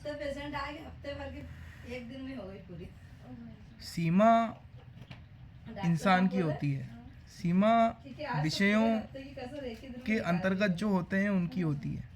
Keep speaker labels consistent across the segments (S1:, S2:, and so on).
S1: हफ्ते पेशेंट आ गए, हफ्ते भर की एक दिन में हो गई पूरी।
S2: सीमा इंसान की होती है, सीमा विषयों के अंतर्गत जो होते हैं उनकी होती है।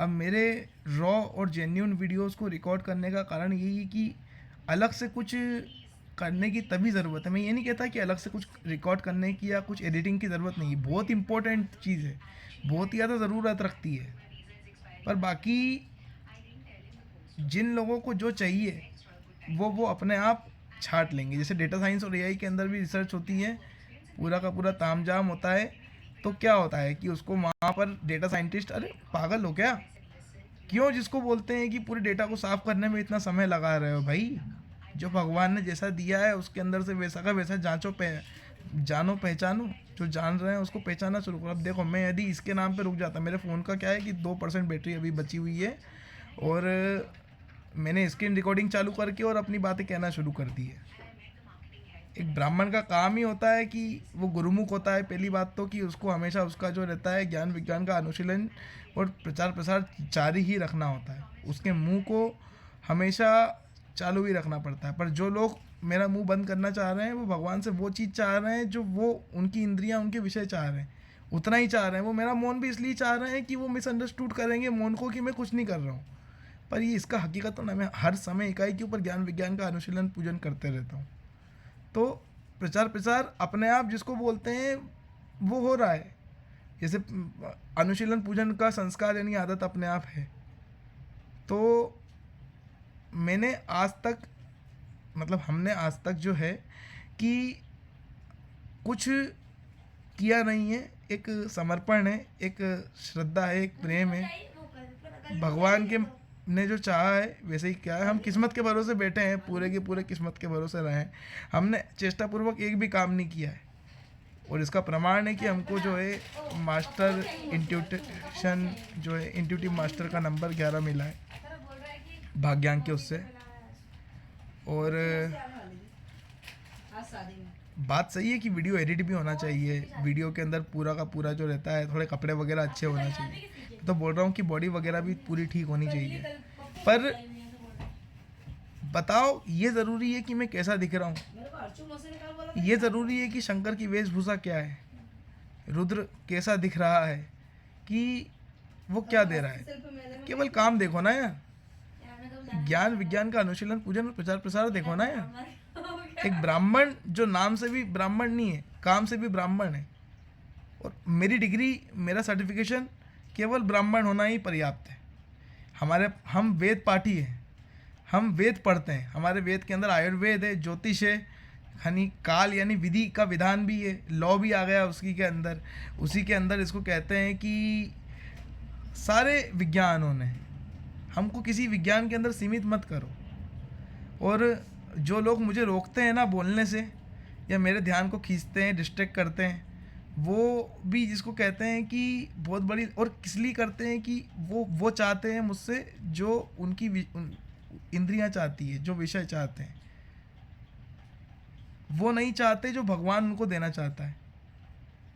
S2: अब मेरे रॉ और जेन्यून वीडियोस को रिकॉर्ड करने का कारण यही है कि अलग से कुछ करने की तभी ज़रूरत है। मैं ये नहीं कहता कि अलग से कुछ रिकॉर्ड करने की या कुछ एडिटिंग की ज़रूरत नहीं है, बहुत इंपॉर्टेंट चीज़ है, बहुत ही ज़्यादा ज़रूरत रखती है। पर बाकी जिन लोगों को जो चाहिए वो अपने आप छाट लेंगे। जैसे डेटा साइंस और एआई के अंदर भी रिसर्च होती है, पूरा का पूरा तामझाम होता है। तो क्या होता है कि उसको वहाँ पर डेटा साइंटिस्ट, अरे पागल हो क्या, क्यों जिसको बोलते हैं कि पूरे डेटा को साफ करने में इतना समय लगा रहे हो भाई? जो भगवान ने जैसा दिया है उसके अंदर से वैसा का वैसा जानो पहचानो, जो जान रहे हैं उसको पहचाना शुरू करो। अब देखो, मैं यदि इसके नाम पे रुक जाता, मेरे फ़ोन का क्या है कि 2% बैटरी अभी बची हुई है, और मैंने स्क्रीन रिकॉर्डिंग चालू करके और अपनी बातें कहना शुरू कर दी है। एक ब्राह्मण का काम ही होता है कि वो गुरुमुख होता है, पहली बात तो, कि उसको हमेशा उसका जो रहता है ज्ञान विज्ञान का अनुशीलन और प्रचार प्रसार जारी ही रखना होता है। उसके मुंह को हमेशा चालू ही रखना पड़ता है। पर जो लोग मेरा मुंह बंद करना चाह रहे हैं वो भगवान से वो चीज़ चाह रहे हैं जो वो उनकी इंद्रियां उनके विषय चाह रहे हैं, उतना ही चाह रहे हैं। वो मेरा मौन भी इसलिए चाह रहे हैं कि वो मिसअंडरस्टूड करेंगे मौन को कि मैं कुछ नहीं कर रहा हूँ। पर ये इसका हकीकत तो ना, मैं हर समय इकाई के ऊपर ज्ञान विज्ञान का अनुशीलन पूजन करते रहता हूँ। तो प्रचार प्रसार अपने आप जिसको बोलते हैं वो हो रहा है। जैसे अनुशीलन पूजन का संस्कार यानी आदत अपने आप है। तो मैंने आज तक, मतलब हमने आज तक जो है कि कुछ किया नहीं है, एक समर्पण है, एक श्रद्धा है, एक प्रेम है। भगवान के ने जो चाहा है वैसे ही क्या है। हम किस्मत के भरोसे बैठे हैं, पूरे के पूरे किस्मत के भरोसे रहे हैं। हमने चेष्टापूर्वक एक भी काम नहीं किया है, और इसका प्रमाण है कि हमको जो है मास्टर इंट्यूशन जो है इंट्यूटिव मास्टर का नंबर 11 मिला है भाग्यांक के उससे। और बात सही है कि वीडियो एडिट भी होना चाहिए, वीडियो के अंदर पूरा का पूरा जो रहता है थोड़े कपड़े वगैरह अच्छे होना चाहिए। तो बोल रहा हूँ कि बॉडी वगैरह भी पूरी ठीक होनी चाहिए। पर बताओ, ये ज़रूरी है कि मैं कैसा दिख रहा हूँ? ये ज़रूरी है कि शंकर की वेशभूषा क्या है, रुद्र कैसा दिख रहा है, कि वो क्या दे रहा है? केवल काम देखो ना यार, ज्ञान विज्ञान का अनुशीलन पूजन और प्रचार प्रसार देखो ना यार। एक ब्राह्मण जो नाम से भी ब्राह्मण नहीं है, काम से भी ब्राह्मण है, और मेरी डिग्री, मेरा सर्टिफिकेशन केवल ब्राह्मण होना ही पर्याप्त है। हम वेद पाठी हैं, हम वेद पढ़ते हैं, हमारे वेद के अंदर आयुर्वेद है, ज्योतिष है, यानी काल यानी विधि का विधान भी है, लॉ भी आ गया उसी के अंदर इसको कहते हैं कि सारे विज्ञानों ने, हमको किसी विज्ञान के अंदर सीमित मत करो। और जो लोग मुझे रोकते हैं ना बोलने से, या मेरे ध्यान को खींचते हैं, डिस्ट्रैक्ट करते हैं, वो भी जिसको कहते हैं कि बहुत बड़ी, और किस लिए करते हैं कि वो चाहते हैं मुझसे जो उनकी इंद्रियां चाहती है, जो विषय चाहते हैं, वो नहीं चाहते जो भगवान उनको देना चाहता है।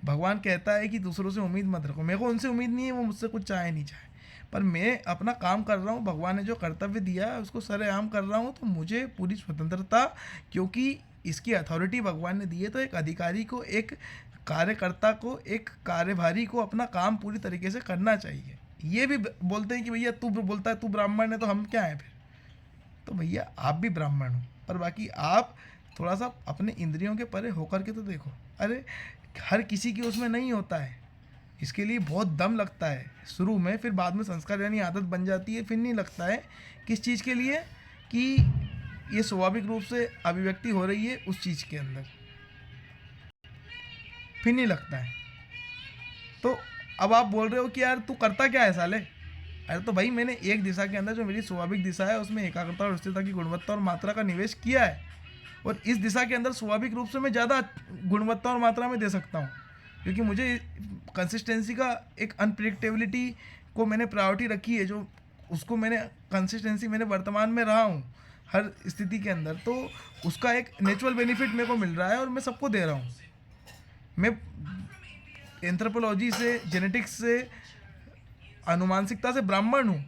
S2: भगवान कहता है कि दूसरों से उम्मीद मत रखो, मेरे को उनसे उम्मीद नहीं है वो मुझसे कुछ चाहे नहीं चाहे, पर मैं अपना काम कर रहा हूँ, भगवान ने जो कर्तव्य दिया है उसको सरेआम कर रहा हूँ, तो मुझे पूरी स्वतंत्रता, क्योंकि इसकी अथॉरिटी भगवान ने दी है। तो एक अधिकारी को, एक कार्यकर्ता को, एक कार्यभारी को अपना काम पूरी तरीके से करना चाहिए। ये भी बोलते हैं कि भैया तू बोलता है तू ब्राह्मण है तो हम क्या हैं फिर? तो भैया आप भी ब्राह्मण हो, पर बाकी आप थोड़ा सा अपने इंद्रियों के परे होकर के तो देखो। अरे हर किसी की उसमें नहीं होता है, इसके लिए बहुत दम लगता है शुरू में, फिर बाद में संस्कार यानी आदत बन जाती है, फिर नहीं लगता है। किस चीज़ के लिए? कि ये स्वाभाविक रूप से अभिव्यक्ति हो रही है उस चीज़ के अंदर, फिर नहीं लगता है। तो अब आप बोल रहे हो कि यार तू करता क्या है साले? अरे तो भाई मैंने एक दिशा के अंदर जो मेरी स्वाभाविक दिशा है उसमें एकाग्रता और स्थिरता की गुणवत्ता और मात्रा का निवेश किया है, और इस दिशा के अंदर स्वाभाविक रूप से मैं ज़्यादा गुणवत्ता और मात्रा में दे सकता हूँ, क्योंकि मुझे कंसिस्टेंसी का, एक अनप्रिडिक्टेबिलिटी को मैंने प्रायोरिटी रखी है, जो उसको मैंने कंसिस्टेंसी मैंने वर्तमान में रहा हूँ हर स्थिति के अंदर, तो उसका एक नेचुरल बेनिफिट मेरे को मिल रहा है और मैं सबको दे रहा हूँ। मैं एंथ्रोपोलॉजी से, जेनेटिक्स से, आनुवांशिकता से ब्राह्मण हूँ,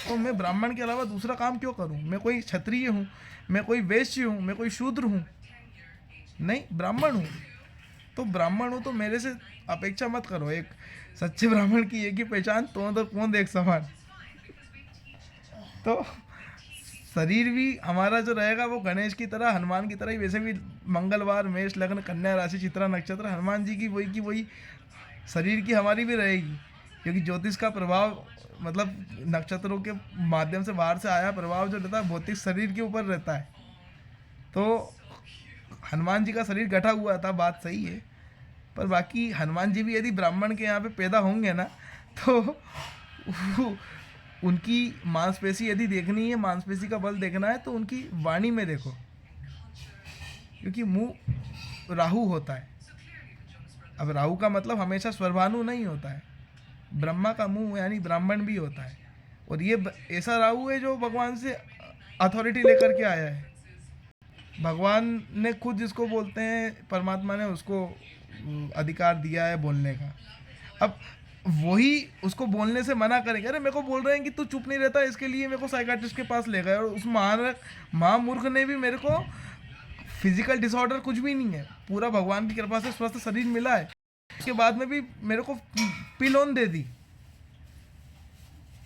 S2: तो मैं ब्राह्मण के अलावा दूसरा काम क्यों करूं? मैं कोई क्षत्रिय हूं, मैं कोई वैश्य हूं, मैं कोई शूद्र हूं? नहीं, ब्राह्मण हूं। तो ब्राह्मण हूं तो मेरे से अपेक्षा मत करो। एक सच्चे ब्राह्मण की एक ही पहचान, तो कौन देख समान। तो शरीर भी हमारा जो रहेगा वो गणेश की तरह, हनुमान की तरह ही, वैसे भी मंगलवार, मेष लग्न, कन्या राशि, चित्रा नक्षत्र, हनुमान जी की वही शरीर की हमारी भी रहेगी। क्योंकि ज्योतिष का प्रभाव मतलब नक्षत्रों के माध्यम से बाहर से आया प्रभाव जो रहता है भौतिक शरीर के ऊपर रहता है। तो हनुमान जी का शरीर गठा हुआ था, बात सही है, पर बाकी हनुमान जी भी यदि ब्राह्मण के यहाँ पे पैदा होंगे ना, तो उनकी मांसपेशी यदि देखनी है, मांसपेशी का बल देखना है, तो उनकी वाणी में देखो। क्योंकि मुंह राहु होता है। अब राहु का मतलब हमेशा स्वरभानु नहीं होता है। ब्रह्मा का मुंह यानी ब्राह्मण भी होता है। और ये ऐसा राहु है जो भगवान से अथॉरिटी लेकर के आया है। भगवान ने खुद जिसको बोलते हैं, परमात्मा ने उसको अधिकार दिया है बोलने का। अब वही उसको बोलने से मना करेंगे, अरे मेरे को बोल रहे हैं कि तू चुप नहीं रहता, इसके लिए मेरे को साइकाट्रिस्ट के पास ले गए, और उस महामूर्ख ने भी मेरे को फिजिकल डिसऑर्डर कुछ भी नहीं है, पूरा भगवान की कृपा से स्वस्थ शरीर मिला है, उसके बाद में भी मेरे को पिल ऑन दे दी,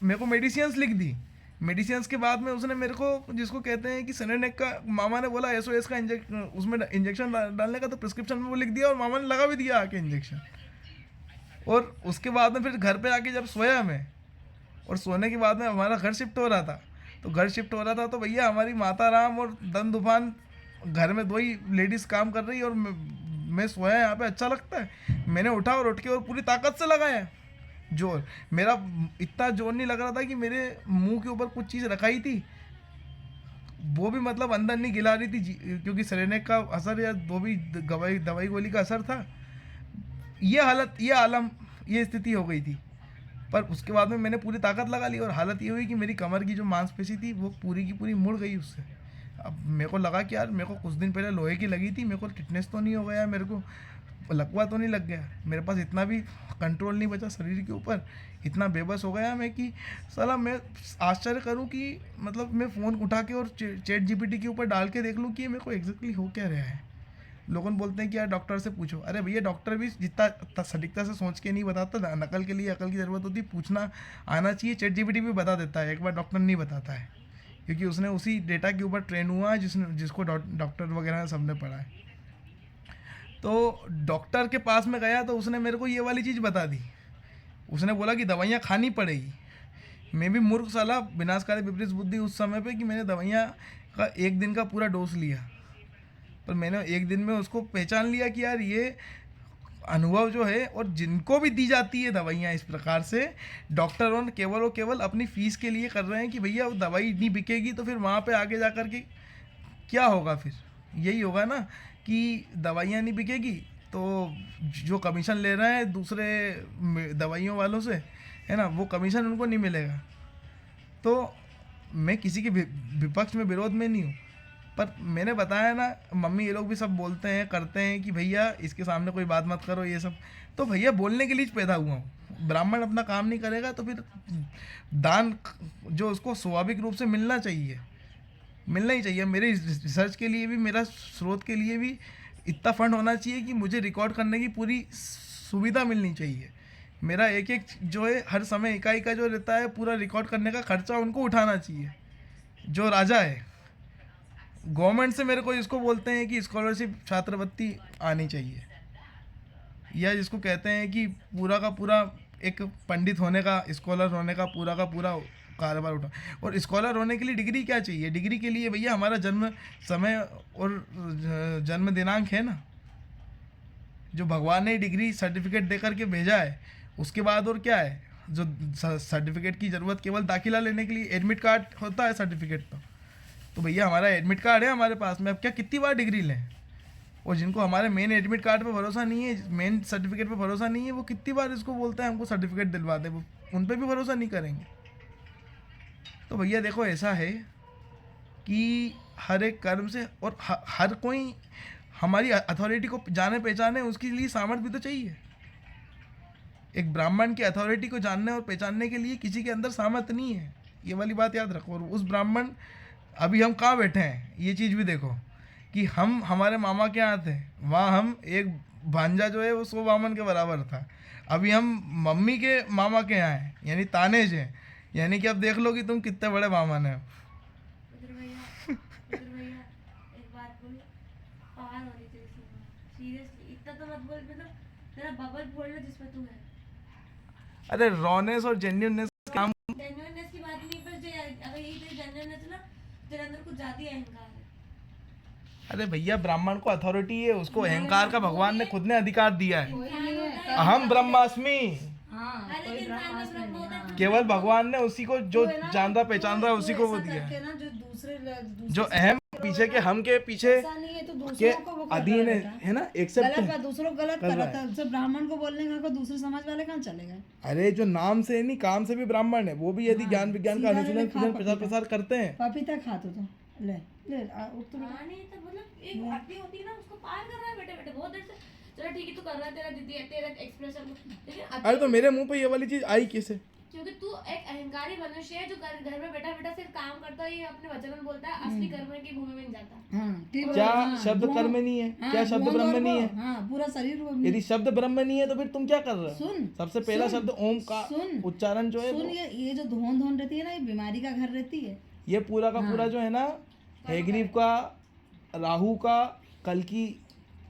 S2: मेरे को मेडिसिन्स लिख दी। मेडिसिन्स के बाद में उसने मेरे को, जिसको कहते हैं कि सेनेनेक का, मामा ने बोला SOS का उसमें इंजेक्शन डालने का, तो प्रिस्क्रिप्शन में वो लिख दिया और मामा ने लगा भी दिया आके इंजेक्शन। और उसके बाद में फिर घर पे आके जब सोया मैं, और सोने के बाद में हमारा घर शिफ्ट हो रहा था, तो भैया हमारी माता राम और दन तूफान घर में 2 ही लेडीज़ काम कर रही है, और मैं सोया यहाँ पे। अच्छा लगता है, मैंने उठा और उठ के और पूरी ताकत से लगाया जोर। मेरा इतना जोर नहीं लग रहा था कि मेरे मुंह के ऊपर कुछ चीज़ रखाई थी, वो भी मतलब अंदर नहीं गिला रही थी, क्योंकि सेरेनेक का असर या वो भी दवाई गोली का असर था। ये हालत, ये आलम, ये स्थिति हो गई थी। पर उसके बाद में मैंने पूरी ताकत लगा ली, और हालत ये हुई कि मेरी कमर की जो मांसपेशी थी वो पूरी की पूरी मुड़ गई उससे। अब मेरे को लगा कि यार मेरे को कुछ दिन पहले लोहे की लगी थी, मेरे को टिटनेस तो नहीं हो गया, मेरे को लकवा तो नहीं लग गया, मेरे पास इतना भी कंट्रोल नहीं बचा शरीर के ऊपर, इतना बेबस हो गया मैं कि साला मैं आश्चर्य करूं कि मतलब मैं फ़ोन उठा के और चैट GPT के ऊपर डाल के देख लूं कि मेरे को एग्जैक्टली हो क्या रहा है। लोगों बोलते हैं कि यार डॉक्टर से पूछो, अरे भैया डॉक्टर भी जितना सटीकता से सोच के नहीं बताता, नकल के लिए अकल की ज़रूरत होती है, पूछना आना चाहिए। चैट GPT भी बता देता है, एक बार डॉक्टर नहीं बताता है, क्योंकि उसने उसी डेटा के ऊपर ट्रेन हुआ है जिसको डॉक्टर वगैरह सबने पढ़ा है। तो डॉक्टर के पास में गया तो उसने मेरे को ये वाली चीज़ बता दी, उसने बोला कि दवाइयाँ खानी पड़ेगी। मैं भी मूर्ख साला, विनाशकारी विपरीत बुद्धि उस समय पे, कि मैंने दवाइयाँ का 1 दिन का पूरा डोज लिया, पर मैंने 1 दिन में उसको पहचान लिया कि यार ये अनुभव जो है, और जिनको भी दी जाती है दवाइयाँ इस प्रकार से, डॉक्टर और केवल अपनी फीस के लिए कर रहे हैं कि भैया वो दवाई नहीं बिकेगी तो फिर वहाँ पे आगे जा कर के क्या होगा? फिर यही होगा ना कि दवाइयाँ नहीं बिकेगी तो जो कमीशन ले रहे हैं दूसरे दवाइयों वालों से, है ना, वो कमीशन उनको नहीं मिलेगा। तो मैं किसी के विपक्ष में, विरोध में नहीं हूँ, पर मैंने बताया ना, मम्मी ये लोग भी सब बोलते हैं, करते हैं कि भैया इसके सामने कोई बात मत करो, ये सब। तो भैया बोलने के लिए पैदा हुआ हूँ। ब्राह्मण अपना काम नहीं करेगा तो फिर दान जो उसको स्वाभाविक रूप से मिलना ही चाहिए। मेरे रिसर्च के लिए भी, मेरा स्रोत के लिए भी इतना फंड होना चाहिए कि मुझे रिकॉर्ड करने की पूरी सुविधा मिलनी चाहिए। मेरा एक जो है हर समय इकाई का जो रहता है पूरा रिकॉर्ड करने का खर्चा उनको उठाना चाहिए, जो राजा है। गवर्नमेंट से मेरे को इसको बोलते हैं कि स्कॉलरशिप, छात्रवृत्ति आनी चाहिए, या जिसको कहते हैं कि पूरा का पूरा एक पंडित होने का, स्कॉलर होने का पूरा कारोबार उठा। और स्कॉलर होने के लिए डिग्री क्या चाहिए? डिग्री के लिए भैया हमारा जन्म समय और जन्म दिनांक है ना, जो भगवान ने डिग्री सर्टिफिकेट दे करके भेजा है, उसके बाद और क्या है? जो सर्टिफिकेट की ज़रूरत केवल दाखिला लेने के लिए एडमिट कार्ड होता है, सर्टिफिकेट तो भैया हमारा एडमिट कार्ड है हमारे पास में, अब क्या कितनी बार डिग्री लें? और जिनको हमारे मेन एडमिट कार्ड पे भरोसा नहीं है, मेन सर्टिफिकेट पे भरोसा नहीं है, वो कितनी बार इसको बोलते हैं हमको सर्टिफिकेट दिलवा दे, वो उन पे भी भरोसा नहीं करेंगे। तो भैया देखो, ऐसा है कि हर एक कर्म से, और हर कोई हमारी अथॉरिटी को जाने पहचाने, उसके लिए सामर्थ्य भी तो चाहिए। एक ब्राह्मण की अथॉरिटी को जानने और पहचानने के लिए किसी के अंदर सामर्थ्य नहीं है, ये वाली बात याद रखो। और उस ब्राह्मण, अभी हम कहाँ बैठे हैं ये चीज़ भी देखो कि हम हमारे मामा के यहाँ थे, वहाँ हम एक भांजा जो है वो 100 बामन के बराबर था। अभी हम मम्मी के मामा के यहाँ हैं, यानी तानेज हैं, यानी कि अब देख लो कि तुम कितने बड़े बामन हैं।
S3: उधर भैया एक बात बोल, पार हो रही तेरी सीमा, सीरियसली इतना तो मत बोल, मतलब तेरा बबल फोड़ लो जिसमें तू है।
S2: अरे रॉनेस और जेन्युइननेस काम,
S3: जेन्युइननेस की बात नहीं, पर अगर यही तेरी जेन्युइननेस है ना, तेरे अंदर कुछ ज्यादा ही अहंकार है।
S2: अरे भैया ब्राह्मण को अथॉरिटी है, उसको अहंकार का भगवान ने खुद ने अधिकार दिया है।
S3: इंसान होता है,
S2: अहम ब्रह्मास्मि,
S1: हाँ,
S3: हर
S1: कोई
S3: एक इंसान में
S1: ब्रह्मास्मि
S3: ब्रह्म
S1: नहीं,
S3: होता है।
S1: हाँ।
S2: केवल भगवान ने उसी को जो
S1: तो है ना,
S2: जानता पहचान रहा है उसी को वो
S1: ऐसा
S2: दिया
S1: करके
S2: है।
S1: ना, जो दूसरे
S2: जो अहम पीछे के हम के पीछे
S1: ऐसा नहीं है तो
S2: के
S1: दूसरों को वो कर रहा
S2: अधीन
S1: है
S2: है,
S1: बेटा।
S2: है ना,
S1: गलत
S2: एक्सेप्ट
S1: बात, दूसरों को गलत
S2: कर
S1: कर
S2: रहा
S1: रहा था। जब ब्राह्मण को बोलने का, दूसरे समाज वाले कहाँ चले गए?
S2: अरे जो नाम से नहीं काम से भी ब्राह्मण है, वो भी यदि
S1: हाँ,
S2: ज्ञान विज्ञान का
S1: सीधा
S2: अनुशीलन
S1: ले, खा
S2: प्रचार
S1: पपीता।
S2: प्रसार करते हैं।
S1: पपीता खा तो ले ले उठ तो बेटा।
S3: हाँ नहीं तो मतलब एक आदमी होती है ना, उसको पार कर रहा है बेटे बेटे बहुत देर से। चलो ठीक है, तू कर रहा है, तेरा दीदी है, तेरा एक्सप्रेशन, लेकिन
S2: अरे तो मेरे मुंह पे ये वाली चीज आई कैसे?
S3: क्योंकि तू एक अहंकारी मनुष्य है जो घर में बैठा बैठा सिर्फ काम करता है, ये अपने वचन में बोलता है, असली कर्म की भूमि में नहीं जाता।
S1: हाँ, ठीक
S2: क्या
S1: है, हाँ,
S2: शब्द
S1: दोनों-
S2: कर्म नहीं है?
S1: हाँ,
S2: क्या शब्द
S1: दोनों
S2: ब्रह्म
S1: को-
S2: नहीं है?
S1: हाँ, पूरा शरीर
S2: यदि शब्द ब्रह्म नहीं है तो फिर तुम क्या कर रहे हो?
S1: सुन,
S2: सबसे पहला
S1: सुन,
S2: शब्द ओम का
S1: सुन,
S2: उच्चारण जो है
S1: सुन,
S2: वो,
S1: ये जो धोन धोन रहती है ना, ये बीमारी का घर रहती है।
S2: ये पूरा का पूरा जो है ना, हैग्रीव का, राहु का,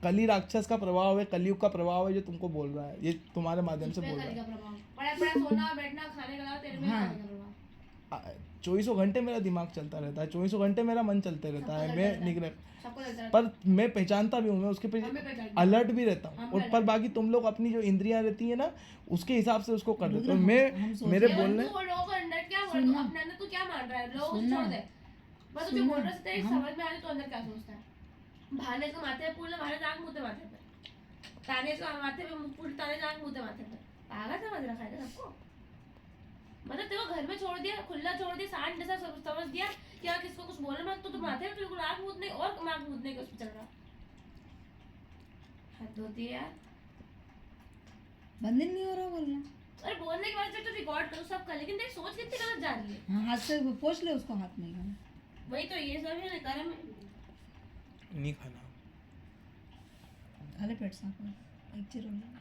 S2: कली राक्षस का प्रभाव है, कलयुग का प्रभाव है जो तुमको बोल रहा है, ये तुम्हारे माध्यम से बोल रहा है।
S3: बड़ा बड़ा सोना बैठना खाने का तेरे में
S1: हाँ।
S3: खाने का प्रभाव
S2: 24 घंटे मेरा दिमाग चलता रहता है, 24 घंटे मेरा मन चलते रहता है, मैं निगरान,
S3: सबको चलता है।
S2: पर मैं पहचानता भी हूँ, मैं उसके
S3: हमें
S2: पीछे
S3: पहचानते
S2: अलर्ट भी रहता हूँ।
S3: हम
S2: और पर बाकी तुम लोग अपनी जो इंद्रियां रहती है ना, उसके हिसाब से उसको कर देते हो।
S1: हम
S2: मैं
S1: सोच
S2: मेरे
S3: केवल
S2: बोलने,
S3: तू और लोगों को अंदर क्या बोल, तू अपने अंदर तू क्या मान रहा है, लोगों को छोड़ दे। बस तू जो बोल रहा है तेरी समझ में आ रही, तू अंदर क्या सोचता है। भाने को माथे पे पूर्ण, भाने जांग मुंह माथे पे, ताने को माथे पे पूर्ण, ताने जांग मुंह माथे पे, पागल समझ रखा है ना सबको। मतलब तेरे को घर में छोड़ दिया, खुला छोड़ दिया, सांड जैसा समझ दिया कि यार किसको कुछ बोलना मत, तो माथे पे बिल्कुल आग मूदने और नाक मूदने के उस पे चल रहा। हद होती है यार।
S1: बंद ही नहीं हो रहा बोलना।
S3: अरे बोलने के बाद से तो रिकॉर्ड करो सब कर, लेकिन तेरी सोच कितनी गलत जा रही है।
S1: हाँ, हाथ से पोछ ले उसको, हाथ नहीं करना।
S3: वही तो ये सब है ना कर्म।
S2: नहीं खाना,
S1: खाली पेट साफ कर, एक चिर हो गया।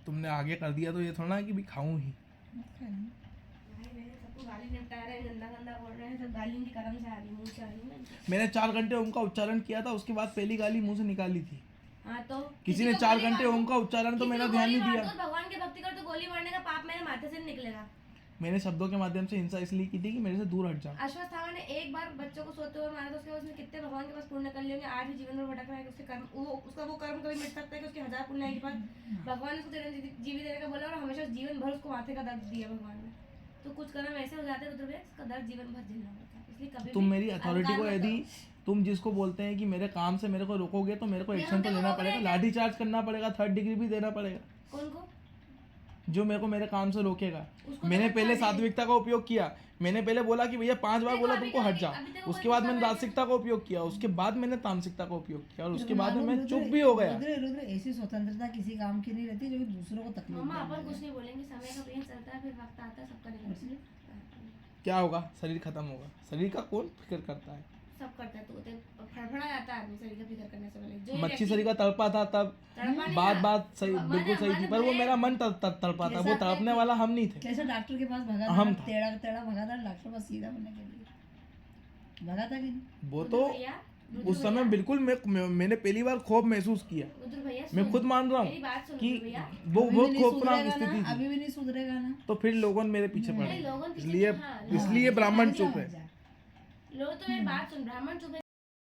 S2: तुमने आगे कर दिया तो ये थोड़ा ना कि भी खाऊं ही।
S1: मत खा लेना।
S3: भाई मेरे सबको गाली निपटा रहे हैं, गंदा गंदा बोल रहे हैं, सब गाली की कर्म से आ रही, मुंह से आ रही है।
S2: मैंने 4 घंटे ओम का उच्चारण किया था, उसके बाद पहली गाली मुंह से निकाली थी।
S3: हाँ तो
S2: किसी ने
S3: को
S2: 4
S3: गोली
S2: घंटे
S3: मार दो,
S2: ओम का उच्चारण तो
S3: किसी
S2: मेरा
S3: को
S2: ध्यान
S3: गोली
S2: नहीं
S3: मार
S2: दिया।
S3: दो, भगवान की भक्ति कर तो गोली मारने का पाप मेरे माथे से नहीं निकलेगा।
S2: मैंने शब्दों के माध्यम से हिंसा इसलिए की थी कि मेरे से दूर हट जा।
S3: अश्वत्थामा ने एक बार बच्चों को सोते हुए मारा था, उसके बाद उसने कितने भगवान के पास पुण्य कर लिए होंगे, आज भी जीवन में भटक रहा है कि उसके कर्म उसका वो कर्म कभी मिट सकता है कि उसके 1000 पुण्य आए के बाद भगवान ने उसको जीवी देने का बोला और हमेशा जीवन भर उसको माथे का दर्द दिया भगवान ने। तो कुछ कर्म ऐसे हो जाते हैं रुद्रभेद, उसका दर्द जीवन भर झेलना पड़ता है। इसलिए कभी
S2: तुम
S3: भी
S2: मेरी अथॉरिटी को,
S3: अहंकार मत
S2: यदि
S3: करो।
S2: तुम जिसको बोलते हैं कि मेरे काम से मेरे को रोकोगे तो मेरे को
S3: ये
S2: एक्शन
S3: हम
S2: तो
S3: तेरे को
S2: लेना
S3: रोक रहे
S2: पड़ेगा,
S3: हैं।
S2: लाठी चार्ज करना पड़ेगा, 3rd डिग्री भी देना पड़ेगा।
S3: कौन को?
S2: जो मेरे को मेरे काम से रोकेगा।
S3: उसको
S2: मैंने
S3: तो
S2: पहले
S3: बता दे।
S2: सात्विकता का उपयोग किया, मैंने पहले बोला कि भैया 5 बार
S3: देखो,
S2: बोला
S3: अभी
S2: तुमको
S3: तो
S2: हट
S3: अभी-
S2: जा,
S3: अभी देखो
S2: उसके बाद मैंने
S3: गुस्सा
S2: दार्शिकता का उपयोग किया, उसके बाद मैंने तामसिकता का उपयोग किया और उसके बाद में
S1: मालूम
S2: मैं चुप
S1: रुद्र-
S2: भी हो गया।
S1: रुद्र ऐसी स्वतंत्रता किसी काम की नहीं रहती जो कि दूसरों को तकलीफ
S3: मम्मा
S1: देने
S3: अपन कुछ
S1: लगे।
S3: नहीं बोलेंगे, समय का प्रेम चलता है, फिर वक्त आता है, सबका निकलता है।
S2: क्या होगा? शरीर खत्म होगा। शरीर का कौन फिक्र करता है?
S3: सब करता है, तो फड़फड़ा जाता है आदमी शरीर का फिक्र करने से पहले। जो ये
S2: मच्छी
S3: व्यक्ति-
S2: शरीर का तड़पा था तब,
S3: तड़पा नहीं
S2: बात
S3: था।
S2: बात सही,
S3: मन-
S2: बिल्कुल सही थी, पर वो
S3: मन
S2: मेरा मन तड़पा था, वो
S1: कैसा
S2: तड़पने वाला हम नहीं थे।
S1: कैसे डॉक्टर के पास भगा
S2: हम
S1: था,
S2: था।
S1: टेढ़ा टेढ़ा भगा था डॉक्टर पास सीधा बनने के लिए, भगा था कि नहीं?
S2: वो तो उस समय बिल्कुल मैंने पहली बार खौफ महसूस किया।
S3: रुद्र भैया
S2: मैं
S3: सुन,
S2: खुद मान रहा
S3: मेरी
S2: हूँ
S3: बात सुन
S2: कि
S3: रुद्र भैया।
S2: वो
S1: अभी भी
S2: बहुत
S1: नहीं
S2: खौफनाक
S1: सुधरेगा
S2: स्थिति
S1: ना,
S2: थी।
S1: अभी भी नहीं सुधरेगा ना।
S2: तो फिर लोगों ने मेरे पीछे
S3: नहीं,
S2: पड़े,
S3: लोगों ने पीछे
S2: इसलिए
S3: नहीं, हाँ,
S2: इसलिए ब्राह्मण चुप है।
S3: लोग तो मेरी बात सुन, ब्राह्मण चुप है।